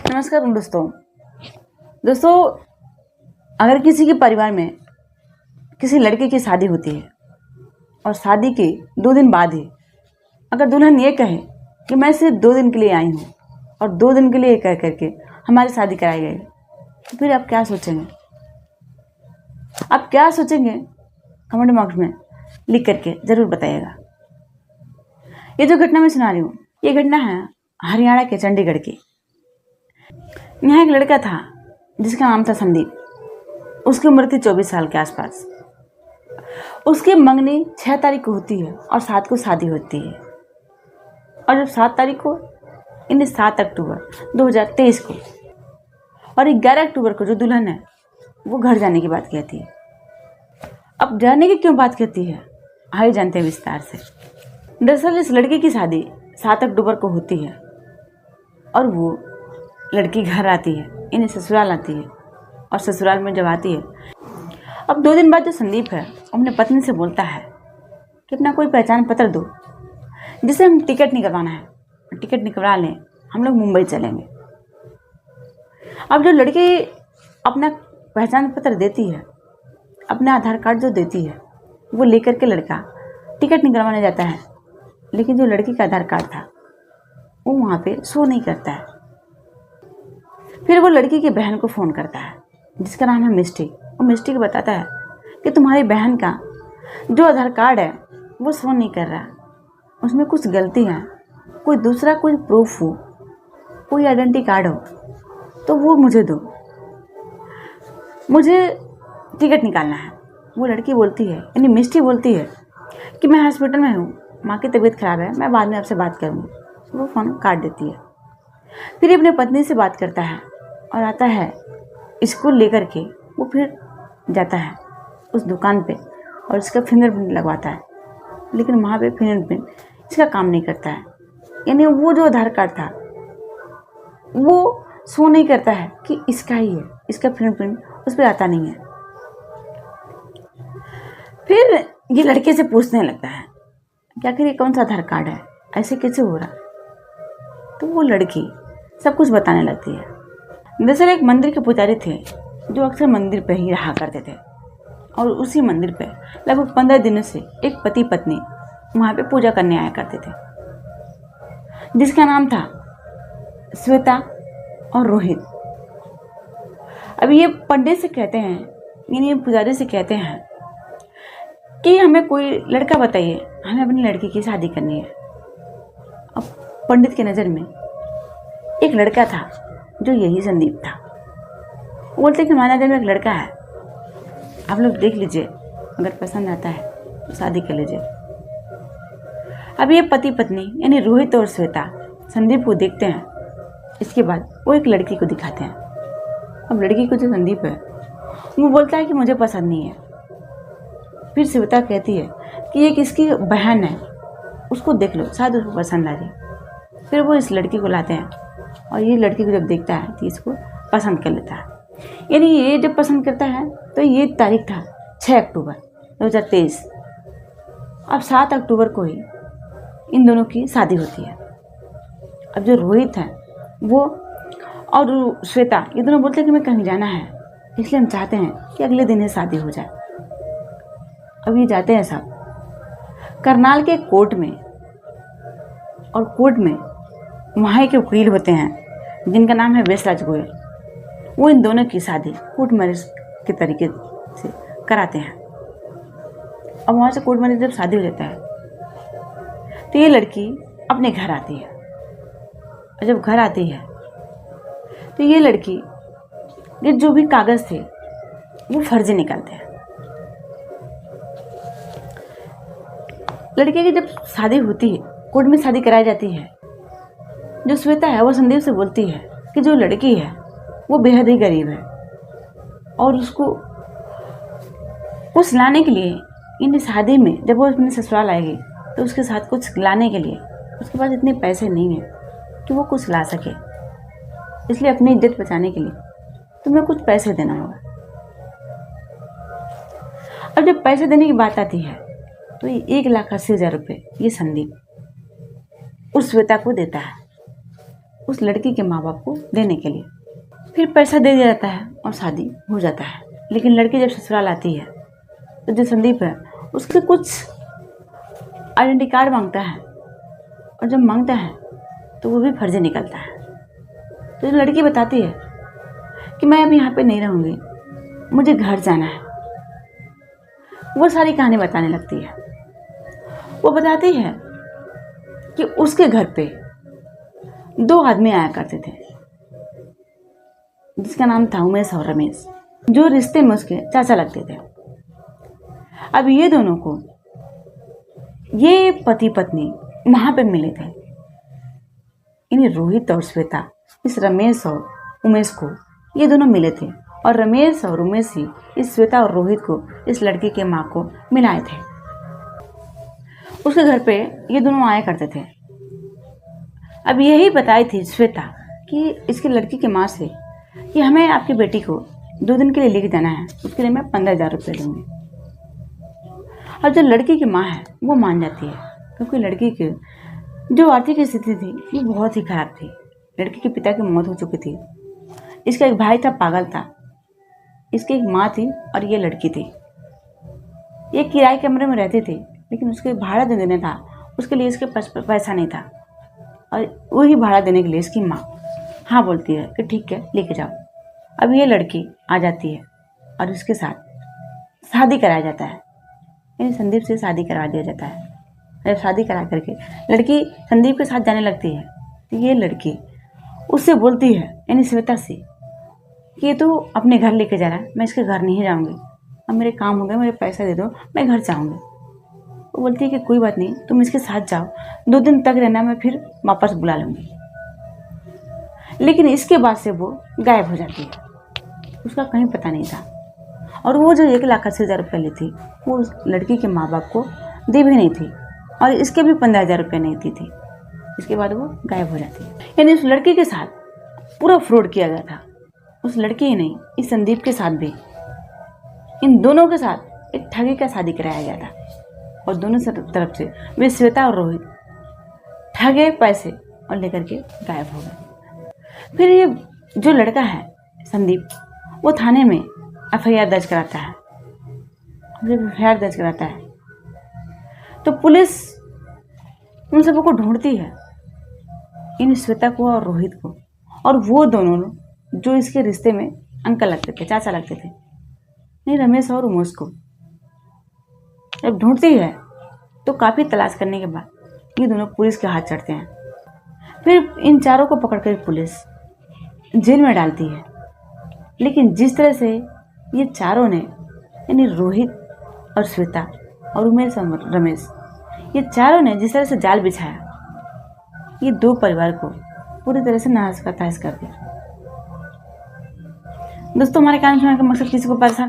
नमस्कार दोस्तों, अगर किसी के परिवार में किसी लड़के की शादी होती है और शादी के 2 दिन बाद ही अगर दुल्हन ये कहे कि मैं सिर्फ 2 दिन के लिए आई हूँ और 2 दिन के लिए कह करके हमारी शादी कराई गई, तो फिर आप क्या सोचेंगे? कमेंट बॉक्स में लिख करके ज़रूर बताइएगा। ये जो घटना मैं सुना रही हूँ, ये घटना है हरियाणा के चंडीगढ़ की। यहाँ एक लड़का था जिसका नाम था संदीप। उसकी उम्र थी 24 साल के आसपास। उसकी मंगनी 6 तारीख को होती है और 7 को शादी होती है। और जब 7 तारीख को 7 अक्टूबर 2023 को और 11 अक्टूबर को जो दुल्हन है वो घर जाने की बात कहती है। अब जाने की क्यों बात कहती है, आइए जानते हैं विस्तार से। दरअसल इस लड़की की शादी 7 अक्टूबर को होती है और वो लड़की घर आती है, ससुराल आती है और ससुराल में जब आती है, अब 2 दिन बाद जो संदीप है अपने पत्नी से बोलता है कि अपना कोई पहचान पत्र दो जिसे हम टिकट निकलवाना है, टिकट निकलवा लें, हम लोग मुंबई चलेंगे। अब जो लड़की अपना पहचान पत्र देती है, अपना आधार कार्ड जो देती है, वो लेकर के लड़का टिकट निकलवाने जाता है, लेकिन जो लड़की का आधार कार्ड था वो वहाँ पे शो नहीं करता है। फिर वो लड़की की बहन को फ़ोन करता है जिसका नाम है मिस्टी। वो मिस्टी को बताता है कि तुम्हारी बहन का जो आधार कार्ड है वो शो नहीं कर रहा, उसमें कुछ गलती है, कोई दूसरा कोई प्रूफ हो, कोई आइडेंटिटी कार्ड हो तो वो मुझे दो, मुझे टिकट निकालना है। वो लड़की बोलती है, यानी मिस्टी बोलती है कि मैं हॉस्पिटल में हूँ, माँ की तबीयत ख़राब है, मैं बाद में आपसे बात करूँगी। वो फ़ोन काट देती है। फिर अपने पत्नी से बात करता है और आता है स्कूल लेकर के। वो फिर जाता है उस दुकान पे और इसका फिंगरप्रिंट लगवाता है, लेकिन वहाँ पे फिंगरप्रिंट इसका काम नहीं करता है। यानी वो जो आधार कार्ड था वो शो नहीं करता है कि इसका ही है, इसका फिंगरप्रिंट उस पर आता नहीं है। फिर ये लड़के से पूछने लगता है कि आखिर ये कौन सा आधार कार्ड है, ऐसे कैसे हो रहा? तो वो लड़की सब कुछ बताने लगती है। दरअसल एक मंदिर के पुजारी थे जो अक्सर मंदिर पे ही रहा करते थे और उसी मंदिर पे लगभग 15 दिनों से एक पति पत्नी वहाँ पे पूजा करने आया करते थे, जिसका नाम था श्वेता और रोहित। अब ये पंडित से कहते हैं, यानी पुजारी से कहते हैं कि हमें कोई लड़का बताइए, हमें अपनी लड़की की शादी करनी है। अब पंडित की नज़र में एक लड़का था जो यही संदीप था। वो बोलते कि हमारे नज़र में एक लड़का है, आप लोग देख लीजिए, अगर पसंद आता है तो शादी कर लीजिए। अब ये पति पत्नी यानी रोहित और श्वेता संदीप को देखते हैं। इसके बाद वो एक लड़की को दिखाते हैं। अब लड़की को जो संदीप है वो बोलता है कि मुझे पसंद नहीं है। फिर श्वेता कहती है कि ये किसकी बहन है, उसको देख लो, शायद उसको पसंद आ जाए। फिर वो इस लड़की को लाते हैं और ये लड़की को जब देखता है तो इसको पसंद कर लेता है। यानी ये जब पसंद करता है तो ये तारीख था 6 अक्टूबर 2023। अब 7 अक्टूबर को ही इन दोनों की शादी होती है। अब जो रोहित है वो और श्वेता ये दोनों बोलते हैं कि मैं कहीं जाना है, इसलिए हम चाहते हैं कि अगले दिन ही शादी हो जाए। अब ये जाते हैं सब करनाल के कोर्ट में, और कोर्ट में वहाँ के वकील होते हैं जिनका नाम है वैशराज गोयल। वो इन दोनों की शादी कोर्ट मैरिज के तरीके से कराते हैं। अब वहाँ से कोर्ट मैरिज जब शादी हो जाता है तो ये लड़की अपने घर आती है। और जब घर आती है तो ये लड़की ये जो भी कागज़ थे वो फर्जी निकलते हैं। लड़के की जब शादी होती है, कोर्ट में शादी कराई जाती है, जो श्वेता है वो संदीप से बोलती है कि जो लड़की है वो बेहद ही गरीब है और उसको कुछ लाने के लिए इन शादी में जब वो अपने ससुराल आएगी तो उसके साथ कुछ लाने के लिए उसके पास इतने पैसे नहीं हैं कि वो कुछ ला सके। इसलिए अपनी इज्जत बचाने के लिए तुम्हें कुछ पैसे देना होगा। अब जब पैसे देने की बात आती है तो ये 1,80,000 रुपये ये संदीप उस श्वेता को देता है। उस लड़की के माँ बाप को देने के लिए। फिर पैसा दे दिया जाता है और शादी हो जाता है। लेकिन लड़की जब ससुराल आती है तो जो संदीप है उसके कुछ आइडेंटिटी कार्ड मांगता है, और जब मांगता है तो वो भी फर्जी निकलता है। तो जो लड़की बताती है कि मैं अब यहाँ पे नहीं रहूँगी, मुझे घर जाना है, वो सारी कहानी बताने लगती है। वो बताती है कि उसके घर पे 2 आदमी आया करते थे, जिसका नाम था उमेश और रमेश, जो रिश्ते में उसके चाचा लगते थे। अब ये दोनों को, ये पति पत्नी वहां पे मिले थे। इन्हें रोहित और श्वेता, इस रमेश और उमेश को, ये दोनों मिले थे, और रमेश और उमेश ही इस श्वेता और रोहित को, इस लड़की के माँ को मिलाए थे। उसके घर पे ये दोनों आया करते थे। अब यही बताई थी श्वेता कि इसकी लड़की की माँ से कि हमें आपकी बेटी को 2 दिन के लिए लेके जाना है, उसके लिए मैं 15,000 रुपये लूँगी। और जो लड़की की माँ है वो मान जाती है, क्योंकि लड़की की जो आर्थिक स्थिति थी वो बहुत ही खराब थी। लड़की के पिता की मौत हो चुकी थी, इसका एक भाई था, पागल था, इसकी एक माँ थी और ये लड़की थी। ये किराए कमरे में रहती थी, लेकिन उसके भाड़ा देना था, उसके लिए इसके पास पैसा नहीं था, और वही भाड़ा देने के लिए इसकी माँ हाँ बोलती है कि ठीक है लेके जाओ। अब ये लड़की आ जाती है और इसके साथ शादी कराया जाता है, यानी संदीप से शादी करवा दिया जाता है। जब शादी करा करके लड़की संदीप के साथ जाने लगती है तो ये लड़की उससे बोलती है, यानी श्वेता से, कि ये तो अपने घर लेके जा रहा है, मैं इसके घर नहीं जाऊँगी, अब मेरे काम हो गए, मेरे पैसा दे दो, मैं घर जाऊँगी। वो बोलती है कि कोई बात नहीं, तुम इसके साथ जाओ, 2 दिन तक रहना, मैं फिर वापस बुला लूँगी। लेकिन इसके बाद से वो गायब हो जाती है, उसका कहीं पता नहीं था। और वो जो 1,80,000 रुपये ली थी वो उस लड़की के माँ बाप को दी भी नहीं थी, और इसके भी 15,000 रुपये नहीं दी थी। इसके बाद वो गायब हो जाती है। यानी उस लड़की के साथ पूरा फ्रॉड किया गया था। उस लड़की ही नहीं, इस संदीप के साथ भी, इन दोनों के साथ एक ठगी का शादी कराया गया था, और दोनों तरफ से वे श्वेता और रोहित ठगे पैसे और लेकर के गायब हो गए। फिर ये जो लड़का है संदीप, वो थाने में FIR दर्ज कराता है। जब FIR दर्ज कराता है तो पुलिस उन सबको ढूंढती है, इन श्वेता को और रोहित को, और वो दोनों जो इसके रिश्ते में अंकल लगते थे, चाचा लगते थे, नहीं रमेश और उमेश को। जब ढूंढती है तो काफ़ी तलाश करने के बाद ये दोनों पुलिस के हाथ चढ़ते हैं। फिर इन चारों को पकड़कर पुलिस जेल में डालती है। लेकिन जिस तरह से ये चारों ने, यानी रोहित और श्वेता और उमेश और रमेश, ये चारों ने जिस तरह से जाल बिछाया, ये 2 परिवार को पूरी तरह से नाश का तहस कर दिया। दोस्तों, हमारे काम सुनने का मकसद किसी को परेशान